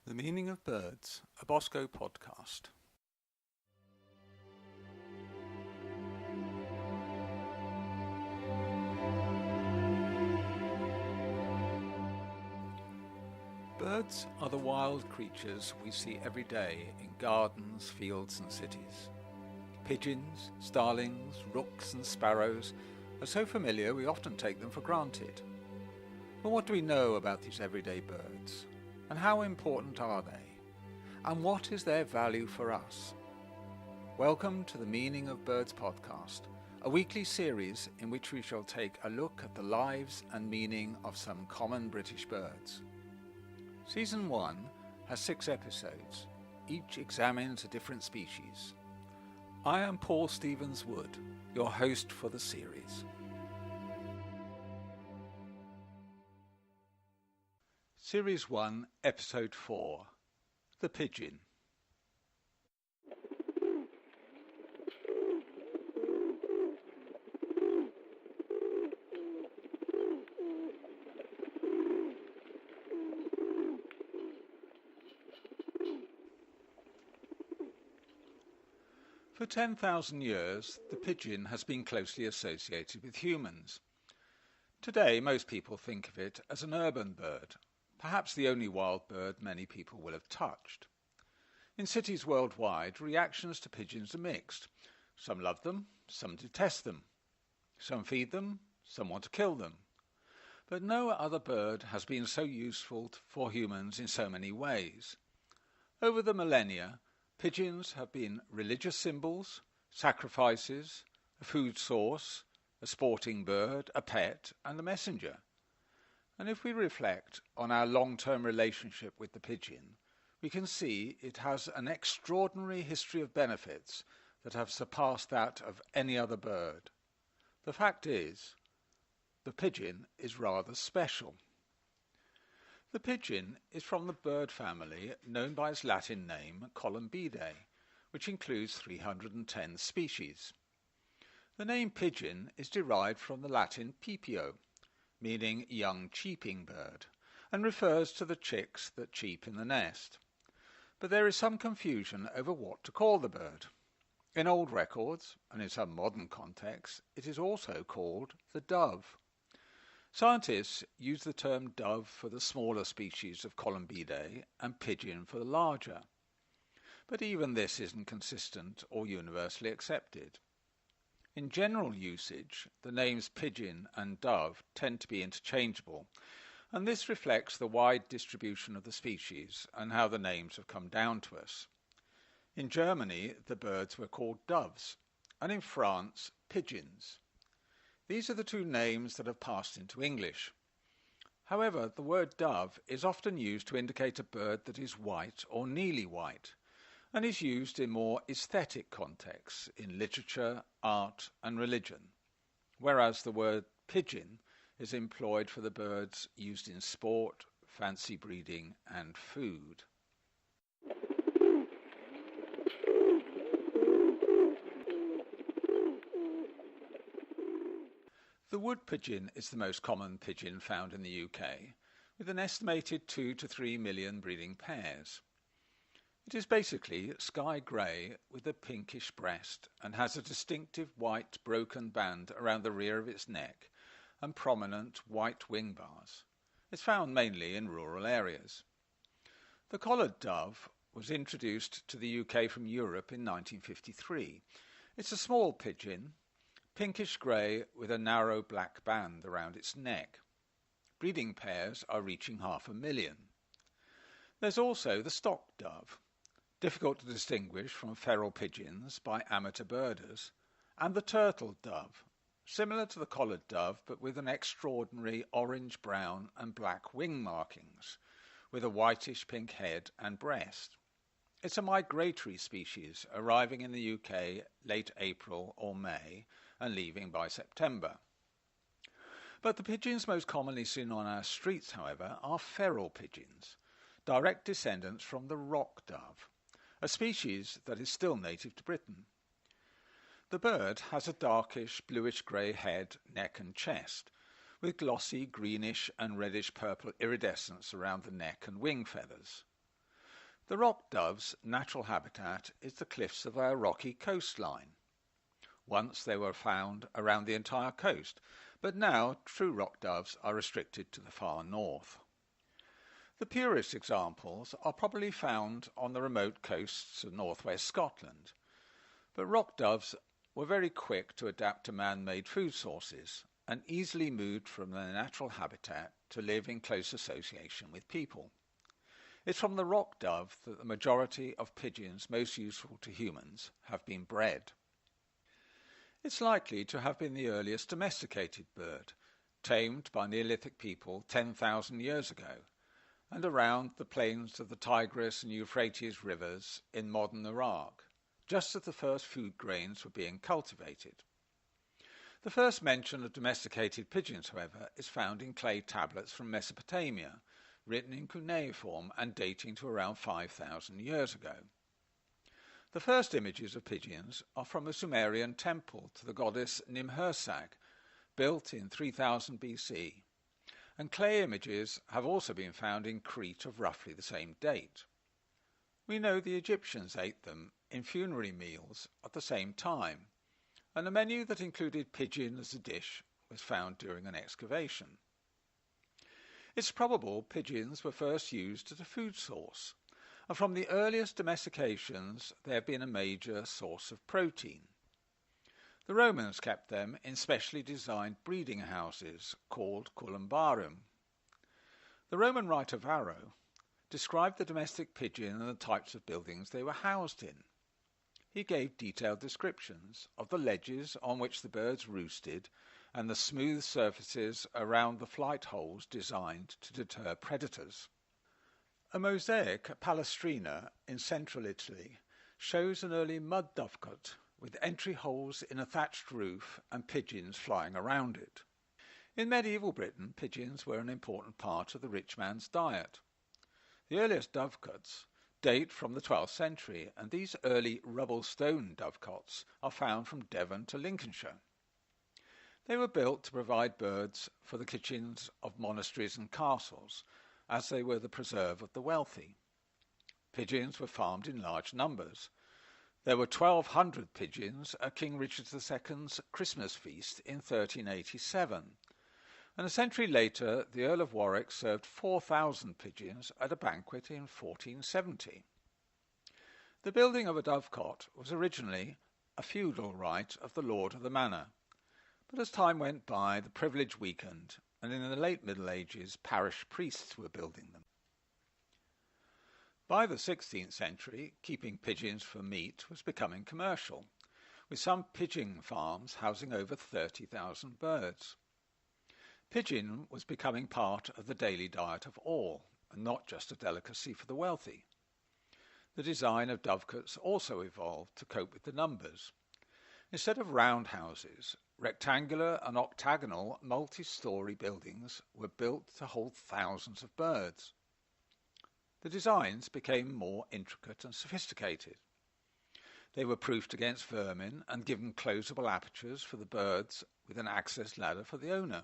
The Meaning of Birds, a Bosco podcast. Birds are the wild creatures we see every day in gardens, fields and cities. Pigeons, starlings, rooks and sparrows are so familiar we often take them for granted. But what do we know about these everyday birds? And how important are they? And what is their value for us? Welcome to the Meaning of Birds podcast, a weekly series in which we shall take a look at the lives and meaning of some common British birds. Season 1 has 6 episodes. Each examines a different species. I am Paul Stevens-Wood, your host for the series. Series 1, Episode 4, The Pigeon. For 10,000 years, the pigeon has been closely associated with humans. Today, most people think of it as an urban bird, perhaps the only wild bird many people will have touched. In cities worldwide, reactions to pigeons are mixed. Some love them, some detest them. Some feed them, some want to kill them. But no other bird has been so useful for humans in so many ways. Over the millennia, pigeons have been religious symbols, sacrifices, a food source, a sporting bird, a pet, and a messenger. And if we reflect on our long-term relationship with the pigeon, we can see it has an extraordinary history of benefits that have surpassed that of any other bird. The fact is, the pigeon is rather special. The pigeon is from the bird family known by its Latin name Columbidae, which includes 310 species. The name pigeon is derived from the Latin pipio, meaning young cheeping bird, and refers to the chicks that cheep in the nest. But there is some confusion over what to call the bird. In old records, and in some modern contexts, it is also called the dove. Scientists use the term dove for the smaller species of Columbidae and pigeon for the larger. But even this isn't consistent or universally accepted. In general usage, the names pigeon and dove tend to be interchangeable, and this reflects the wide distribution of the species and how the names have come down to us. In Germany, the birds were called doves, and in France, pigeons. These are the two names that have passed into English. However, the word dove is often used to indicate a bird that is white or nearly white, and is used in more aesthetic contexts in literature, art and religion, whereas the word pigeon is employed for the birds used in sport, fancy breeding and food. The wood pigeon is the most common pigeon found in the UK, with an estimated 2 to 3 million breeding pairs. It is basically sky grey with a pinkish breast and has a distinctive white broken band around the rear of its neck and prominent white wing bars. It's found mainly in rural areas. The collared dove was introduced to the UK from Europe in 1953. It's a small pigeon, pinkish grey with a narrow black band around its neck. Breeding pairs are reaching 500,000. There's also the stock dove, difficult to distinguish from feral pigeons by amateur birders, and the turtle dove, similar to the collared dove but with an extraordinary orange, brown and black wing markings, with a whitish pink head and breast. It's a migratory species, arriving in the UK late April or May and leaving by September. But the pigeons most commonly seen on our streets, however, are feral pigeons, direct descendants from the rock dove, a species that is still native to Britain. The bird has a darkish bluish-grey head, neck and chest, with glossy greenish and reddish-purple iridescence around the neck and wing feathers. The rock dove's natural habitat is the cliffs of our rocky coastline. Once they were found around the entire coast, but now true rock doves are restricted to the far north. The purest examples are probably found on the remote coasts of northwest Scotland, but rock doves were very quick to adapt to man-made food sources and easily moved from their natural habitat to live in close association with people. It's from the rock dove that the majority of pigeons most useful to humans have been bred. It's likely to have been the earliest domesticated bird, tamed by Neolithic people 10,000 years ago, and around the plains of the Tigris and Euphrates rivers in modern Iraq, just as the first food grains were being cultivated. The first mention of domesticated pigeons, however, is found in clay tablets from Mesopotamia, written in cuneiform and dating to around 5,000 years ago. The first images of pigeons are from a Sumerian temple to the goddess Nimhursag, built in 3000 BC, and clay images have also been found in Crete of roughly the same date. We know the Egyptians ate them in funerary meals at the same time, and a menu that included pigeon as a dish was found during an excavation. It's probable pigeons were first used as a food source, and from the earliest domestications they have been a major source of protein. The Romans kept them in specially designed breeding houses called columbarum. The Roman writer Varro described the domestic pigeon and the types of buildings they were housed in. He gave detailed descriptions of the ledges on which the birds roosted and the smooth surfaces around the flight holes designed to deter predators. A mosaic at Palestrina in central Italy shows an early mud dovecote with entry holes in a thatched roof and pigeons flying around it. In medieval Britain, pigeons were an important part of the rich man's diet. The earliest dovecotes date from the 12th century, and these early rubble stone dovecotes are found from Devon to Lincolnshire. They were built to provide birds for the kitchens of monasteries and castles, as they were the preserve of the wealthy. Pigeons were farmed in large numbers. There were 1,200 pigeons at King Richard II's Christmas feast in 1387, and a century later the Earl of Warwick served 4,000 pigeons at a banquet in 1470. The building of a dovecote was originally a feudal right of the lord of the manor, but as time went by the privilege weakened, and in the late Middle Ages parish priests were building them. By the 16th century, keeping pigeons for meat was becoming commercial, with some pigeon farms housing over 30,000 birds. Pigeon was becoming part of the daily diet of all, and not just a delicacy for the wealthy. The design of dovecotes also evolved to cope with the numbers. Instead of round houses, rectangular and octagonal multi-story buildings were built to hold thousands of birds. The designs became more intricate and sophisticated. They were proofed against vermin and given closable apertures for the birds with an access ladder for the owner.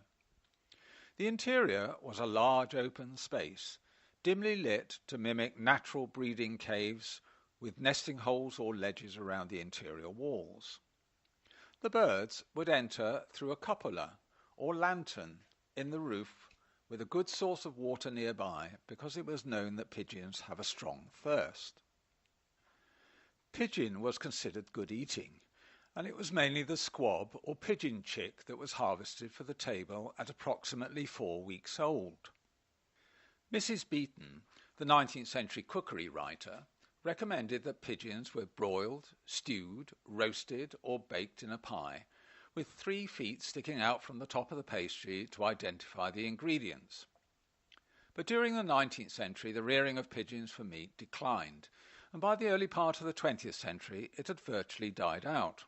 The interior was a large open space, dimly lit to mimic natural breeding caves with nesting holes or ledges around the interior walls. The birds would enter through a cupola or lantern in the roof with a good source of water nearby, because it was known that pigeons have a strong thirst. Pigeon was considered good eating, and it was mainly the squab or pigeon chick that was harvested for the table at approximately 4 weeks old. Mrs. Beeton, the 19th century cookery writer, recommended that pigeons were broiled, stewed, roasted or baked in a pie, with 3 feet sticking out from the top of the pastry to identify the ingredients. But during the 19th century the rearing of pigeons for meat declined, and by the early part of the 20th century it had virtually died out.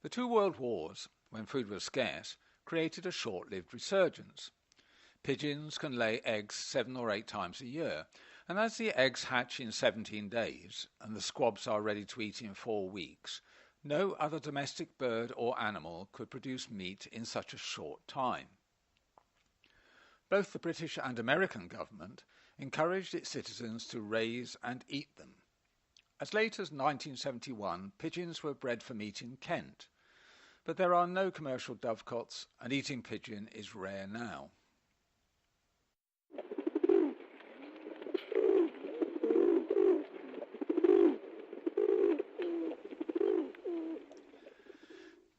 The 2 world wars, when food was scarce, created a short-lived resurgence. Pigeons can lay eggs 7 or 8 times a year, and as the eggs hatch in 17 days and the squabs are ready to eat in 4 weeks, no other domestic bird or animal could produce meat in such a short time. Both the British and American government encouraged its citizens to raise and eat them. As late as 1971, pigeons were bred for meat in Kent, but there are no commercial dovecotes and eating pigeon is rare now.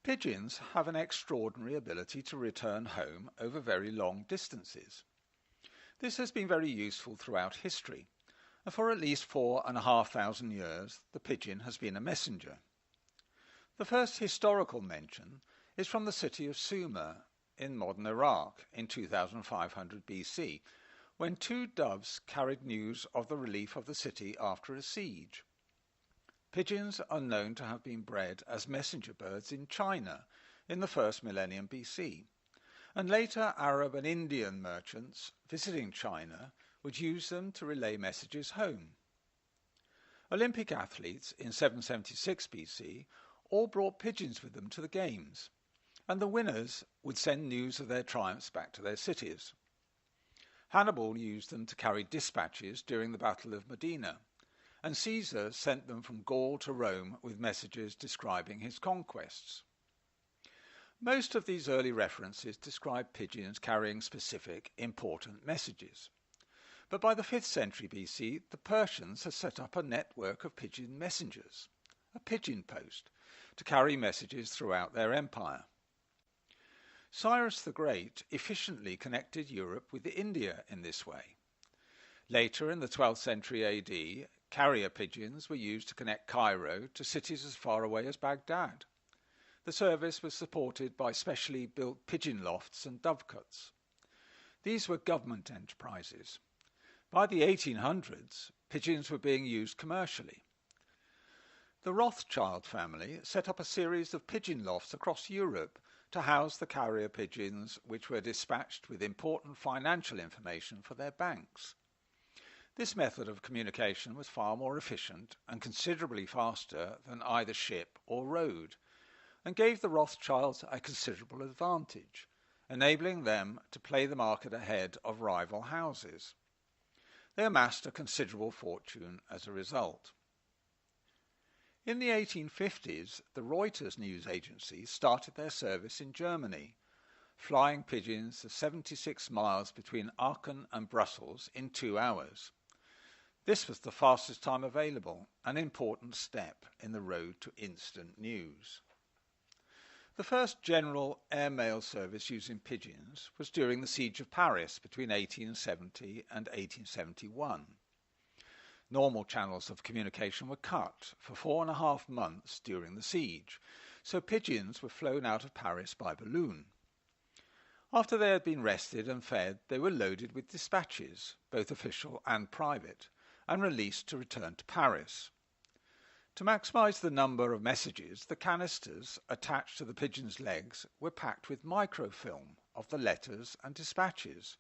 Pigeons have an extraordinary ability to return home over very long distances. This has been very useful throughout history, and for at least 4,500 years the pigeon has been a messenger. The first historical mention is from the city of Sumer in modern Iraq in 2500 BC, when 2 doves carried news of the relief of the city after a siege. Pigeons are known to have been bred as messenger birds in China in the first millennium BC, and later Arab and Indian merchants visiting China would use them to relay messages home. Olympic athletes in 776 BC all brought pigeons with them to the games, and the winners would send news of their triumphs back to their cities. Hannibal used them to carry dispatches during the Battle of Medina, and Caesar sent them from Gaul to Rome with messages describing his conquests. Most of these early references describe pigeons carrying specific, important messages. But by the 5th century BC, the Persians had set up a network of pigeon messengers, a pigeon post, to carry messages throughout their empire. Cyrus the Great efficiently connected Europe with India in this way. Later in the 12th century AD, carrier pigeons were used to connect Cairo to cities as far away as Baghdad. The service was supported by specially built pigeon lofts and dovecotes. These were government enterprises. By the 1800s, pigeons were being used commercially. The Rothschild family set up a series of pigeon lofts across Europe to house the carrier pigeons which were dispatched with important financial information for their banks. This method of communication was far more efficient and considerably faster than either ship or road, and gave the Rothschilds a considerable advantage, enabling them to play the market ahead of rival houses. They amassed a considerable fortune as a result. In the 1850s, the Reuters news agency started their service in Germany, flying pigeons the 76 miles between Aachen and Brussels in 2 hours. This was the fastest time available, an important step in the road to instant news. The first general airmail service using pigeons was during the Siege of Paris between 1870 and 1871. Normal channels of communication were cut for 4.5 months during the siege, so pigeons were flown out of Paris by balloon. After they had been rested and fed, they were loaded with dispatches, both official and private, and released to return to Paris. To maximize the number of messages, the canisters attached to the pigeon's legs were packed with microfilm of the letters and dispatches.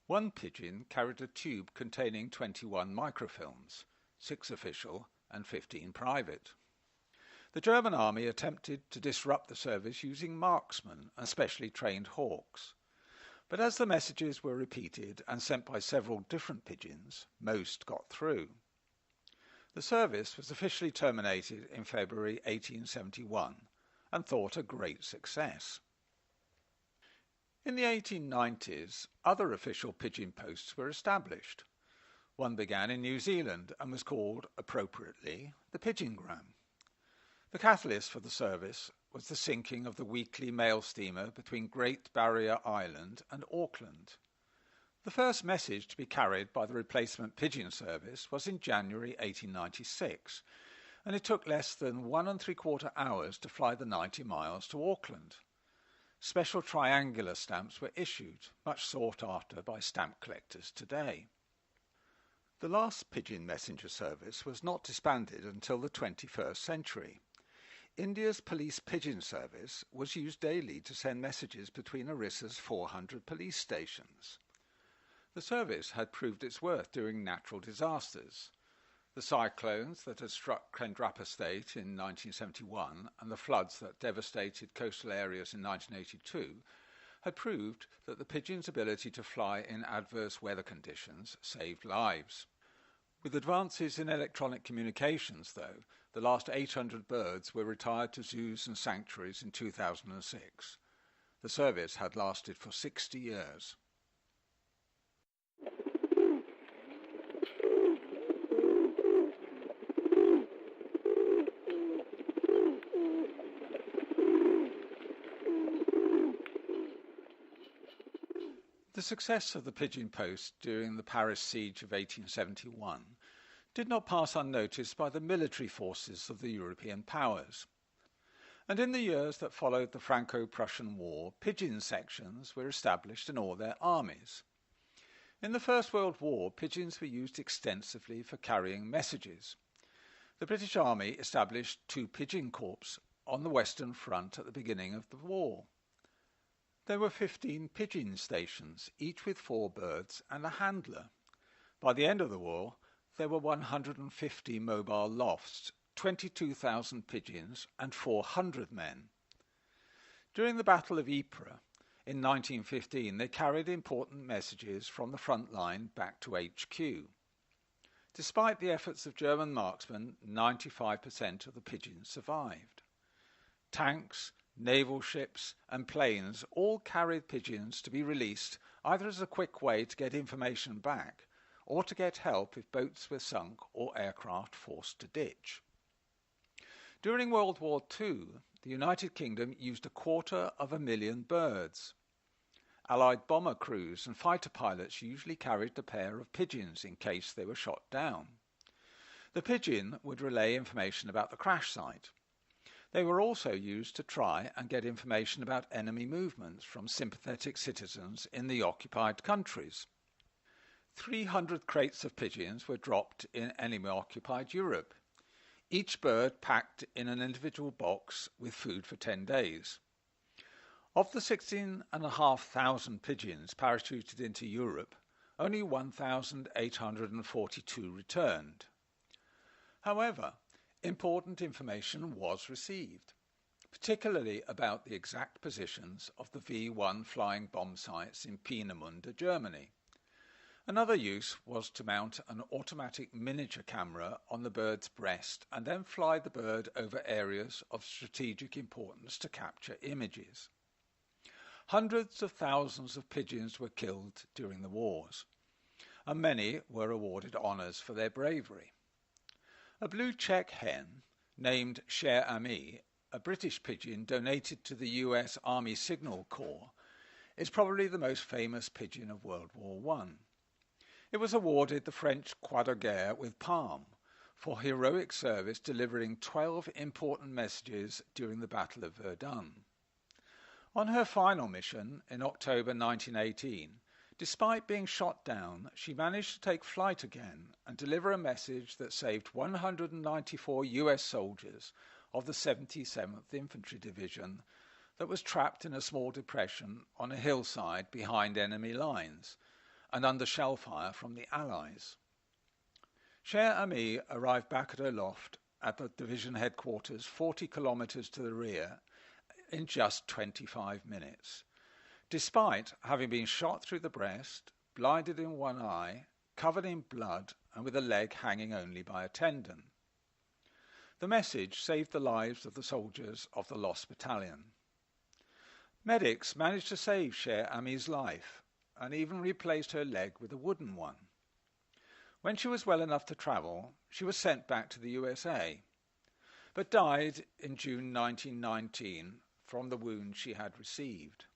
One pigeon carried a tube containing 21 microfilms, 6 official and 15 private. The German army attempted to disrupt the service using marksmen and specially trained hawks. But as the messages were repeated and sent by several different pigeons, most got through. The service was officially terminated in February 1871 and thought a great success. In the 1890s, other official pigeon posts were established. One began in New Zealand and was called, appropriately, the Pigeongram. The catalyst for the service was the sinking of the weekly mail steamer between Great Barrier Island and Auckland. The first message to be carried by the replacement pigeon service was in January 1896, and it took less than 1 3/4 hours to fly the 90 miles to Auckland. Special triangular stamps were issued, much sought after by stamp collectors today. The last pigeon messenger service was not disbanded until the 21st century. India's police pigeon service was used daily to send messages between Orissa's 400 police stations. The service had proved its worth during natural disasters. The cyclones that had struck Kendrappa State in 1971 and the floods that devastated coastal areas in 1982 had proved that the pigeon's ability to fly in adverse weather conditions saved lives. With advances in electronic communications, though, the last 800 birds were retired to zoos and sanctuaries in 2006. The service had lasted for 60 years. The success of the pigeon post during the Paris siege of 1871 did not pass unnoticed by the military forces of the European powers. And in the years that followed the Franco-Prussian War, pigeon sections were established in all their armies. In the First World War, pigeons were used extensively for carrying messages. The British Army established 2 pigeon corps on the Western Front at the beginning of the war. There were 15 pigeon stations, each with 4 birds and a handler. By the end of the war, there were 150 mobile lofts, 22,000 pigeons and 400 men. During the Battle of Ypres in 1915, they carried important messages from the front line back to HQ. Despite the efforts of German marksmen, 95% of the pigeons survived. Tanks, naval ships and planes all carried pigeons to be released either as a quick way to get information back or to get help if boats were sunk or aircraft forced to ditch. During World War II, the United Kingdom used 250,000 birds. Allied bomber crews and fighter pilots usually carried a pair of pigeons in case they were shot down. The pigeon would relay information about the crash site. They were also used to try and get information about enemy movements from sympathetic citizens in the occupied countries. 300 crates of pigeons were dropped in enemy-occupied Europe, each bird packed in an individual box with food for 10 days. Of the 16,500 pigeons parachuted into Europe, only 1,842 returned. However, important information was received, particularly about the exact positions of the V-1 flying bomb sites in Peenemünde, Germany. Another use was to mount an automatic miniature camera on the bird's breast and then fly the bird over areas of strategic importance to capture images. Hundreds of thousands of pigeons were killed during the wars, and many were awarded honours for their bravery. A blue check hen, named Cher Ami, a British pigeon donated to the US Army Signal Corps, is probably the most famous pigeon of World War I. It was awarded the French Croix de Guerre with Palm for heroic service delivering 12 important messages during the Battle of Verdun. On her final mission in October 1918, despite being shot down, she managed to take flight again and deliver a message that saved 194 US soldiers of the 77th Infantry Division that was trapped in a small depression on a hillside behind enemy lines and under shell fire from the Allies. Cher Ami arrived back at her loft at the division headquarters 40 kilometres to the rear in just 25 minutes, despite having been shot through the breast, blinded in one eye, covered in blood and with a leg hanging only by a tendon. The message saved the lives of the soldiers of the lost battalion. Medics managed to save Cher Ami's life and even replaced her leg with a wooden one. When she was well enough to travel, she was sent back to the USA, but died in June 1919 from the wound she had received.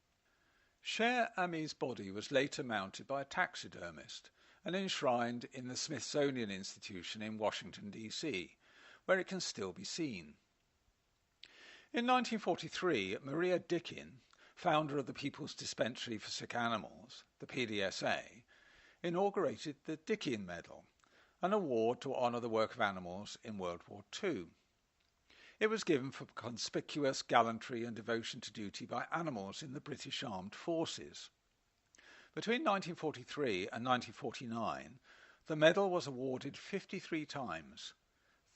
Cher Ami's body was later mounted by a taxidermist and enshrined in the Smithsonian Institution in Washington, D.C., where it can still be seen. In 1943, Maria Dickin, founder of the People's Dispensary for Sick Animals, the PDSA, inaugurated the Dickin Medal, an award to honour the work of animals in World War II. It was given for conspicuous gallantry and devotion to duty by animals in the British Armed Forces. Between 1943 and 1949, the medal was awarded 53 times.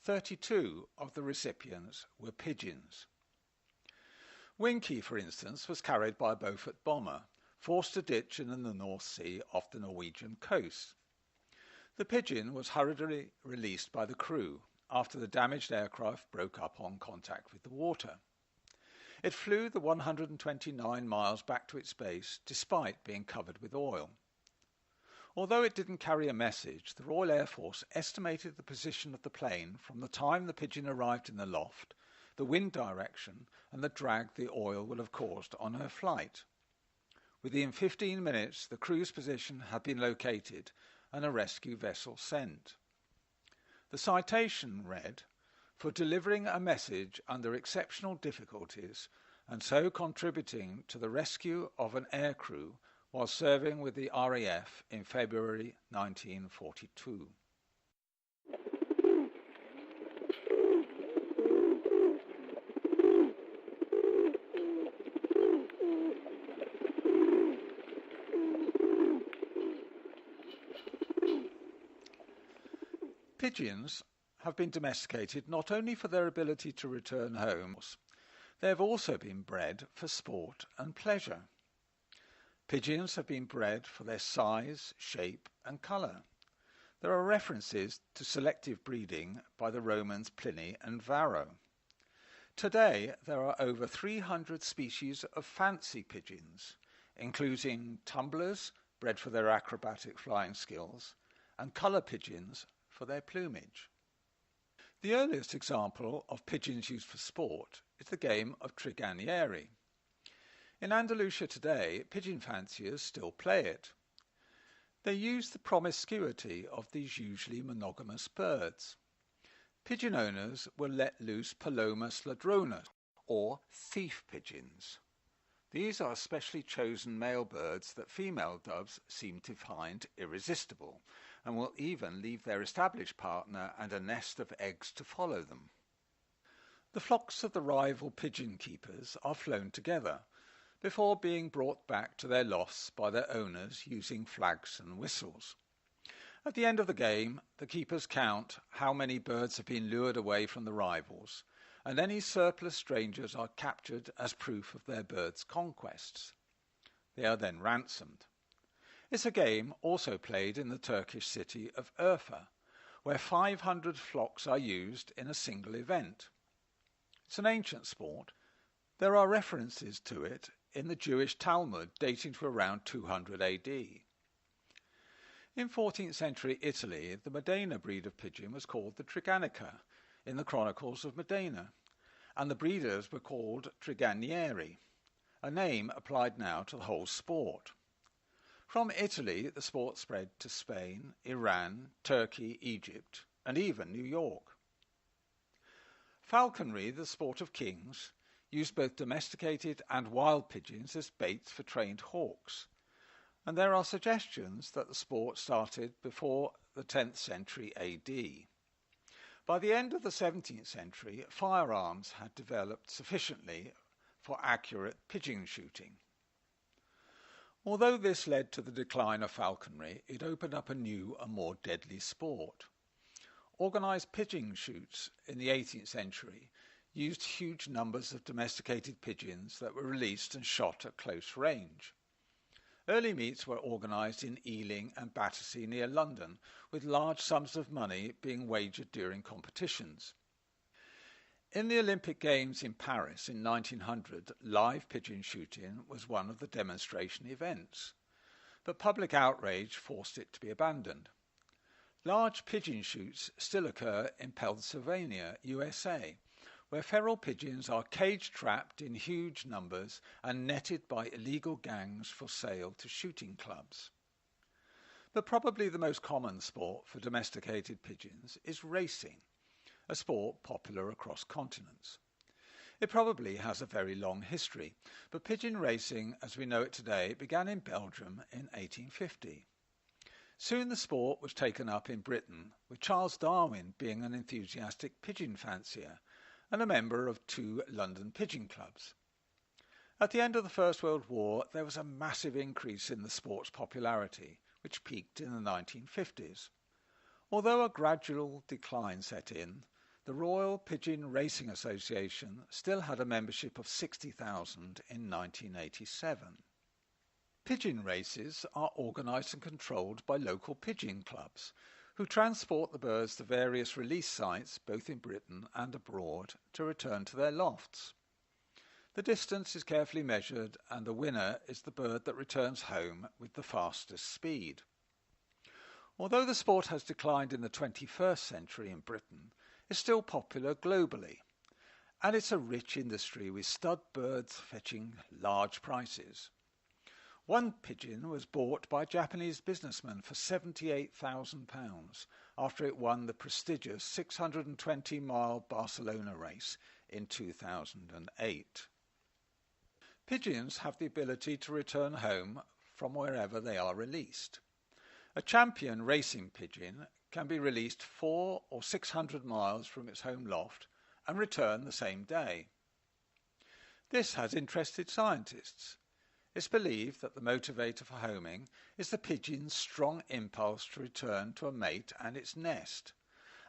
32 of the recipients were pigeons. Winky, for instance, was carried by a Beaufort bomber, forced a ditch in the North Sea off the Norwegian coast. The Pigeon was hurriedly released by the crew after the damaged aircraft broke up on contact with the water. It flew the 129 miles back to its base despite being covered with oil. Although it didn't carry a message, the Royal Air Force estimated the position of the plane from the time the Pigeon arrived in the loft, the wind direction, and the drag the oil would have caused on her flight. Within 15 minutes, the crew's position had been located and a rescue vessel sent. The citation read, "For delivering a message under exceptional difficulties and so contributing to the rescue of an aircrew while serving with the RAF in February 1942. Pigeons have been domesticated not only for their ability to return home, they have also been bred for sport and pleasure. Pigeons have been bred for their size, shape and colour. There are references to selective breeding by the Romans Pliny and Varro. Today there are over 300 species of fancy pigeons, including tumblers bred for their acrobatic flying skills and colour pigeons for their plumage. The earliest example of pigeons used for sport is the game of Triganieri. In Andalusia today, pigeon fanciers still play it. They use the promiscuity of these usually monogamous birds. Pigeon owners will let loose Palomas ladronas, or thief pigeons. These are specially chosen male birds that female doves seem to find irresistible, and will even leave their established partner and a nest of eggs to follow them. The flocks of the rival pigeon keepers are flown together, before being brought back to their lofts by their owners using flags and whistles. At the end of the game, the keepers count how many birds have been lured away from the rivals, and any surplus strangers are captured as proof of their birds' conquests. They are then ransomed. It's a game also played in the Turkish city of Urfa, where 500 flocks are used in a single event. It's an ancient sport. There are references to it in the Jewish Talmud dating to around 200 AD. In 14th century Italy, the Modena breed of pigeon was called the Triganica in the Chronicles of Modena, and the breeders were called Triganieri, a name applied now to the whole sport. From Italy, the sport spread to Spain, Iran, Turkey, Egypt, and even New York. Falconry, the sport of kings, used both domesticated and wild pigeons as baits for trained hawks, and there are suggestions that the sport started before the 10th century AD. By the end of the 17th century, firearms had developed sufficiently for accurate pigeon shooting. Although this led to the decline of falconry, it opened up a new and more deadly sport. Organised pigeon shoots in the 18th century used huge numbers of domesticated pigeons that were released and shot at close range. Early meets were organised in Ealing and Battersea near London, with large sums of money being wagered during competitions. In the Olympic Games in Paris in 1900, live pigeon shooting was one of the demonstration events, but public outrage forced it to be abandoned. Large pigeon shoots still occur in Pennsylvania, USA, where feral pigeons are cage-trapped in huge numbers and netted by illegal gangs for sale to shooting clubs. But probably the most common sport for domesticated pigeons is racing, a sport popular across continents. It probably has a very long history, but pigeon racing as we know it today began in Belgium in 1850. Soon the sport was taken up in Britain, with Charles Darwin being an enthusiastic pigeon fancier and a member of 2 London pigeon clubs. At the end of the First World War, there was a massive increase in the sport's popularity, which peaked in the 1950s. Although a gradual decline set in, the Royal Pigeon Racing Association still had a membership of 60,000 in 1987. Pigeon races are organised and controlled by local pigeon clubs, who transport the birds to various release sites both in Britain and abroad to return to their lofts. The distance is carefully measured and the winner is the bird that returns home with the fastest speed. Although the sport has declined in the 21st century in Britain, it's still popular globally, and it's a rich industry with stud birds fetching large prices. One pigeon was bought by a Japanese businessman for £78,000 after it won the prestigious 620-mile Barcelona race in 2008. Pigeons have the ability to return home from wherever they are released. A champion racing pigeon can be released 400 or 600 miles from its home loft and return the same day. This has interested scientists. It's believed that the motivator for homing is the pigeon's strong impulse to return to a mate and its nest,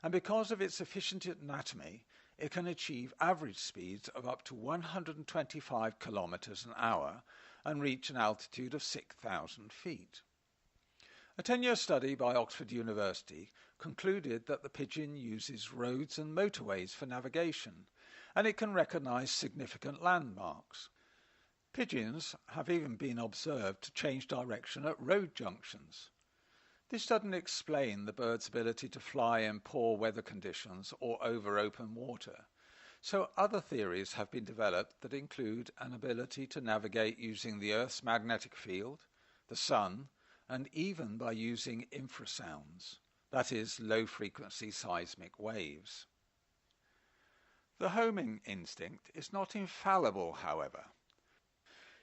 and because of its efficient anatomy, it can achieve average speeds of up to 125 kilometers an hour and reach an altitude of 6,000 feet. A 10-year study by Oxford University concluded that the pigeon uses roads and motorways for navigation, and it can recognise significant landmarks. Pigeons have even been observed to change direction at road junctions. This doesn't explain the bird's ability to fly in poor weather conditions or over open water, so other theories have been developed that include an ability to navigate using the Earth's magnetic field, the sun, and even by using infrasounds, that is, low-frequency seismic waves. The homing instinct is not infallible, however.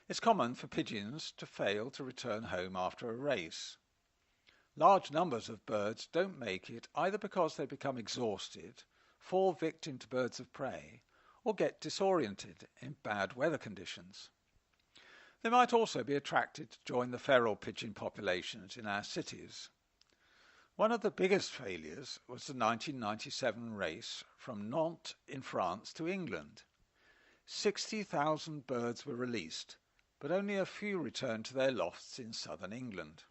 It's common for pigeons to fail to return home after a race. Large numbers of birds don't make it either because they become exhausted, fall victim to birds of prey, or get disoriented in bad weather conditions. They might also be attracted to join the feral pigeon populations in our cities. One of the biggest failures was the 1997 race from Nantes in France to England. 60,000 birds were released, but only a few returned to their lofts in southern England.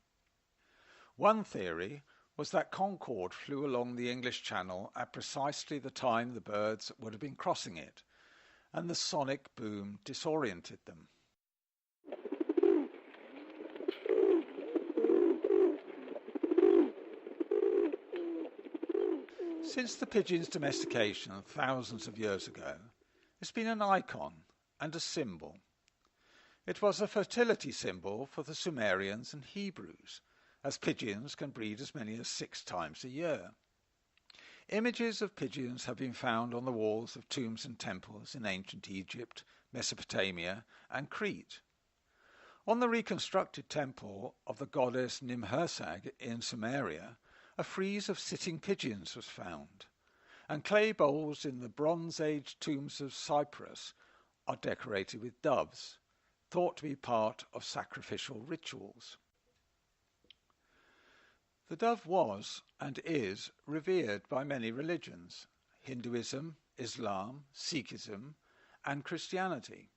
One theory was that Concorde flew along the English Channel at precisely the time the birds would have been crossing it, and the sonic boom disoriented them. Since the pigeon's domestication thousands of years ago, it's been an icon and a symbol. It was a fertility symbol for the Sumerians and Hebrews, as pigeons can breed as many as 6 times a year. Images of pigeons have been found on the walls of tombs and temples in ancient Egypt, Mesopotamia, and Crete. On the reconstructed temple of the goddess Nimhursag in Sumeria, a frieze of sitting pigeons was found, and clay bowls in the Bronze Age tombs of Cyprus are decorated with doves, thought to be part of sacrificial rituals. The dove was and is revered by many religions: Hinduism, Islam, Sikhism, and Christianity.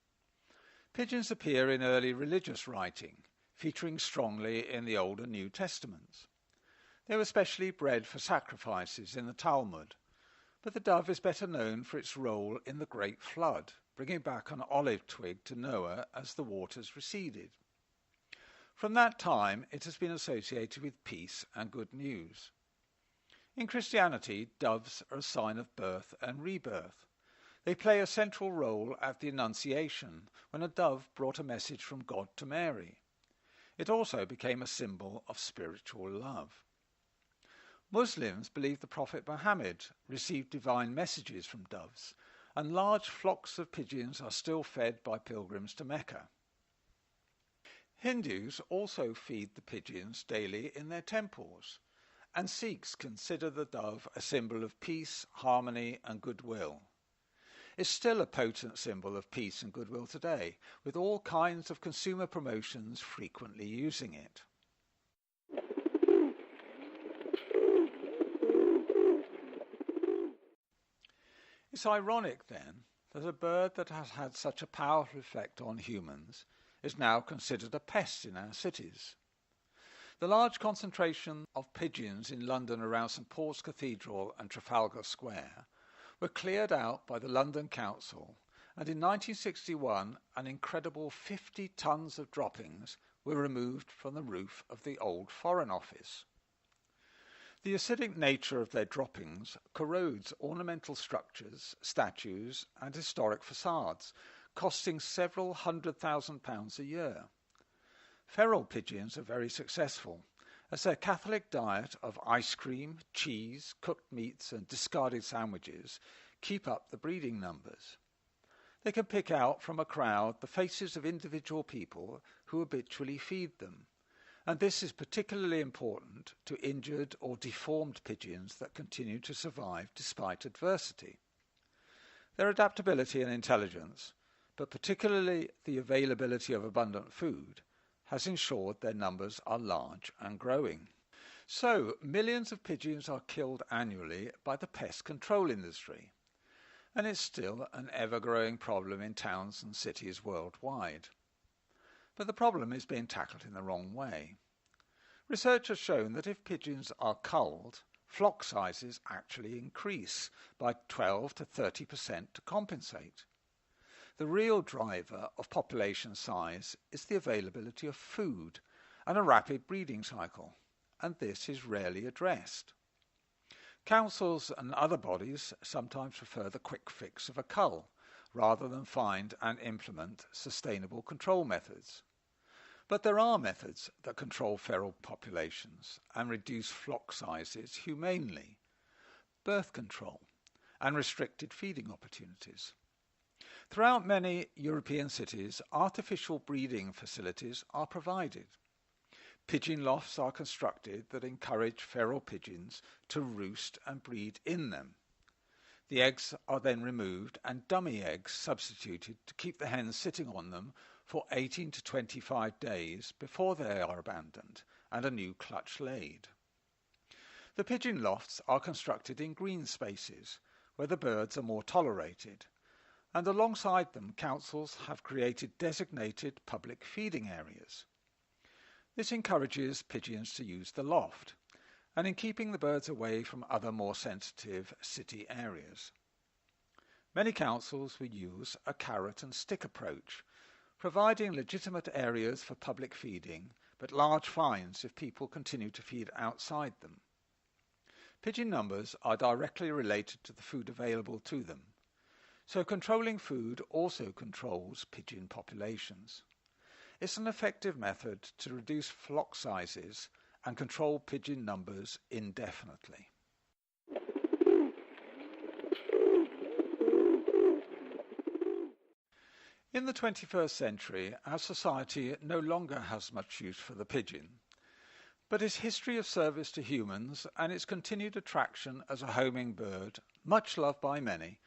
Pigeons appear in early religious writing, featuring strongly in the Old and New Testaments. They were specially bred for sacrifices in the Talmud, but the dove is better known for its role in the Great Flood, bringing back an olive twig to Noah as the waters receded. From that time, it has been associated with peace and good news. In Christianity, doves are a sign of birth and rebirth. They play a central role at the Annunciation, when a dove brought a message from God to Mary. It also became a symbol of spiritual love. Muslims believe the Prophet Muhammad received divine messages from doves, and large flocks of pigeons are still fed by pilgrims to Mecca. Hindus also feed the pigeons daily in their temples, and Sikhs consider the dove a symbol of peace, harmony, and goodwill. It's still a potent symbol of peace and goodwill today, with all kinds of consumer promotions frequently using it. It's ironic, then, that a bird that has had such a powerful effect on humans is now considered a pest in our cities. The large concentration of pigeons in London around St Paul's Cathedral and Trafalgar Square were cleared out by the London Council, and in 1961 an incredible 50 tons of droppings were removed from the roof of the old Foreign Office. The acidic nature of their droppings corrodes ornamental structures, statues and historic facades, costing several £100,000 a year. Feral pigeons are very successful, as their Catholic diet of ice cream, cheese, cooked meats and discarded sandwiches keep up the breeding numbers. They can pick out from a crowd the faces of individual people who habitually feed them, and this is particularly important to injured or deformed pigeons that continue to survive despite adversity. Their adaptability and intelligence, but particularly the availability of abundant food, has ensured their numbers are large and growing. So, millions of pigeons are killed annually by the pest control industry, and it's still an ever-growing problem in towns and cities worldwide. But the problem is being tackled in the wrong way. Research has shown that if pigeons are culled, flock sizes actually increase by 12 to 30% to compensate. The real driver of population size is the availability of food and a rapid breeding cycle, and this is rarely addressed. Councils and other bodies sometimes prefer the quick fix of a cull, rather than find and implement sustainable control methods. But there are methods that control feral populations and reduce flock sizes humanely: birth control and restricted feeding opportunities. Throughout many European cities, artificial breeding facilities are provided. Pigeon lofts are constructed that encourage feral pigeons to roost and breed in them. The eggs are then removed and dummy eggs substituted to keep the hens sitting on them for 18 to 25 days before they are abandoned and a new clutch laid. The pigeon lofts are constructed in green spaces where the birds are more tolerated, and alongside them councils have created designated public feeding areas. This encourages pigeons to use the loft, and in keeping the birds away from other more sensitive city areas. Many councils will use a carrot and stick approach, providing legitimate areas for public feeding, but large fines if people continue to feed outside them. Pigeon numbers are directly related to the food available to them, so controlling food also controls pigeon populations. It's an effective method to reduce flock sizes and control pigeon numbers indefinitely. In the 21st century, our society no longer has much use for the pigeon, but its history of service to humans and its continued attraction as a homing bird, much loved by many,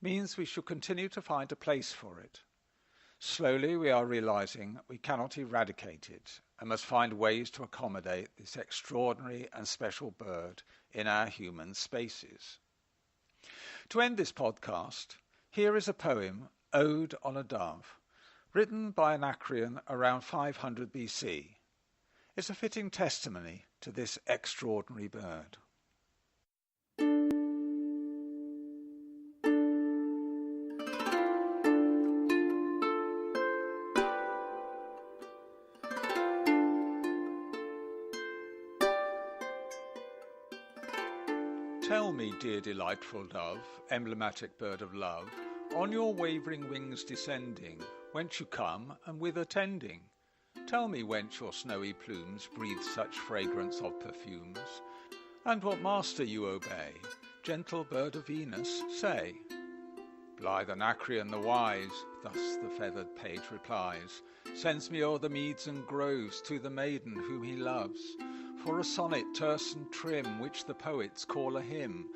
means we should continue to find a place for it. Slowly we are realizing we cannot eradicate it and must find ways to accommodate this extraordinary and special bird in our human spaces. To end this podcast, here is a poem, Ode on a Dove, written by Anacreon around 500 BC. It's a fitting testimony to this extraordinary bird. Tell me, dear delightful dove, emblematic bird of love, on your wavering wings descending, whence you come and whither tending? Tell me whence your snowy plumes breathe such fragrance of perfumes, and what master you obey, gentle bird of Venus, say. Blithe Anacreon the wise, thus the feathered page replies, sends me o'er the meads and groves to the maiden whom he loves, for a sonnet terse and trim, which the poets call a hymn.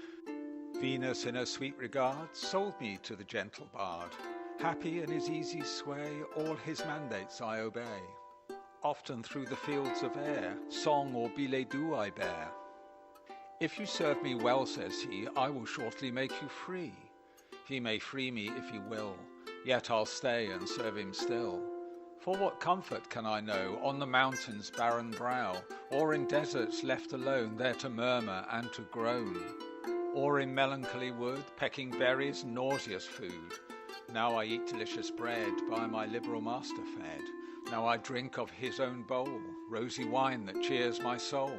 Venus in her sweet regard sold me to the gentle bard. Happy in his easy sway, all his mandates I obey. Often through the fields of air, song or billet doux I bear. If you serve me well, says he, I will shortly make you free. He may free me if he will, yet I'll stay and serve him still. For what comfort can I know on the mountain's barren brow, or in deserts left alone, there to murmur and to groan? Or in melancholy wood, pecking berries, nauseous food? Now I eat delicious bread, by my liberal master fed. Now I drink of his own bowl, rosy wine that cheers my soul.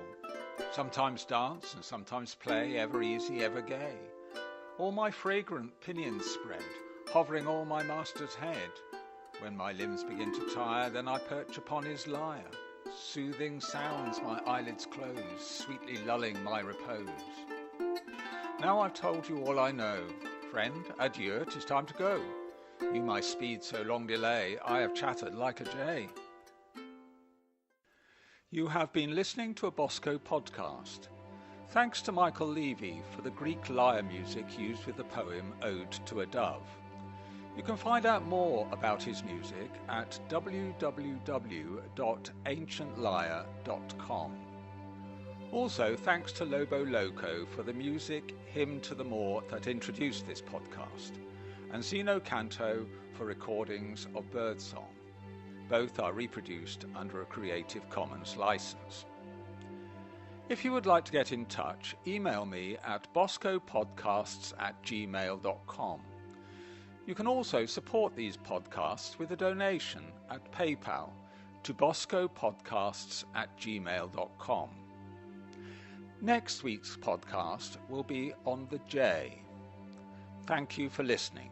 Sometimes dance and sometimes play, ever easy, ever gay. All my fragrant pinions spread, hovering o'er my master's head. When my limbs begin to tire, then I perch upon his lyre. Soothing sounds my eyelids close, sweetly lulling my repose. Now I've told you all I know. Friend, adieu, 'tis time to go. You my speed so long delay, I have chattered like a jay. You have been listening to a Bosco podcast. Thanks to Michael Levy for the Greek lyre music used with the poem Ode to a Dove. You can find out more about his music at www.ancientlyre.com. Also, thanks to Lobo Loco for the music Hymn to the Moor that introduced this podcast, and Zeno Canto for recordings of birdsong. Both are reproduced under a Creative Commons license. If you would like to get in touch, email me at boscopodcasts@gmail.com. You can also support these podcasts with a donation at PayPal to boscopodcasts@gmail.com. Next week's podcast will be on the jay. Thank you for listening.